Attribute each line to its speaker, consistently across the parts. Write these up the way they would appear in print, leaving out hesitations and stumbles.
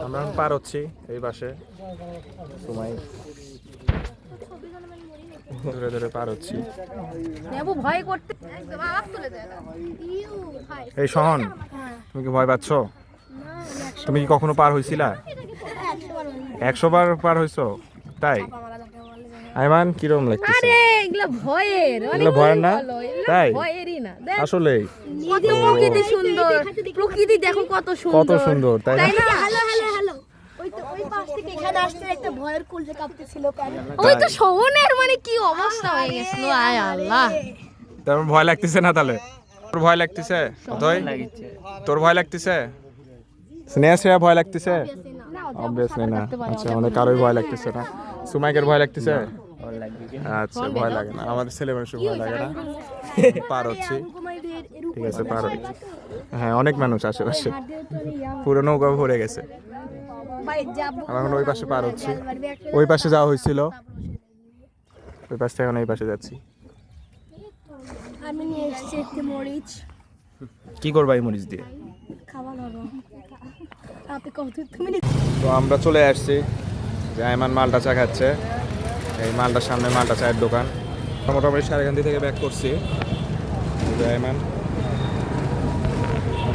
Speaker 1: আমরা এখন পার হচ্ছি এই পাশে সময় ধরে ধরে পার হচ্ছি।
Speaker 2: ভয় করতে
Speaker 1: এই শহন, তুমি কি ভয় পাচ্ছ? তুমি কি কখনো পার হইছিলা? 100 বার পার হইছো? তাই? আইমান কিরকম লাগতেছে?
Speaker 2: এগুলা ভয়ের,
Speaker 1: এগুলো ভয়ের না? তাই?
Speaker 2: ভয়েরই না।
Speaker 1: আসলে
Speaker 2: কত প্রকৃতি সুন্দর, প্রকৃতি দেখো কত সুন্দর,
Speaker 1: কত সুন্দর, তাই না?
Speaker 3: হ্যালো হ্যালো হ্যালো ওই পাশ থেকে এখানে আসতে একটা ভয়ের কলজে কাঁপতেছিল কেন?
Speaker 2: ওই তো শহরের মানে কি অবস্থা হয়ে গেছিল, আয় আল্লাহ।
Speaker 1: তোর ভয় লাগতেছে না তাহলে? তোর ভয় লাগতেছে? অতই তোর ভয় লাগতেছে? স্নেহা ভয় লাগতেছে? অবভিয়াসলি না। আচ্ছা, আমাদের কারোই ভয় লাগতেছে না। সুমাইকের ভয় লাগতেছে? আচ্ছা, ভয় লাগে না, আমাদের ছেলে মানুষের ভয় লাগে না। পার হচ্ছি, ঠিক আছে, পার হচ্ছি। হ্যাঁ, অনেক মানুষ আশেপাশে, পুরো নৌকা ভরে গেছে। আমরা এখন ওই পাশে পার হচ্ছি। ওই পাশে যাওয়া হয়েছিল, ওই পাশ থেকে এখন এই পাশে যাচ্ছি।
Speaker 3: আমি নিয়ে এসেছি একটি মরিচ।
Speaker 1: কি করবা এই মরিচ দিয়ে?
Speaker 3: খাবার হলো আপনি কত তুমি
Speaker 1: তো আমরা চলে আসছি, আইমান মালটা চা খাচ্ছে। এই মালটার সামনে মালটা চায়ের দোকান। মোটামুটি সারেকান্দি থেকে ব্যাক করছি। আইমান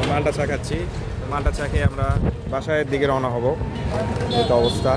Speaker 1: মালটা চা খাচ্ছি। মালটা চা খেয়ে আমরা বাসায় দিকে রওনা হব। এই তো অবস্থা।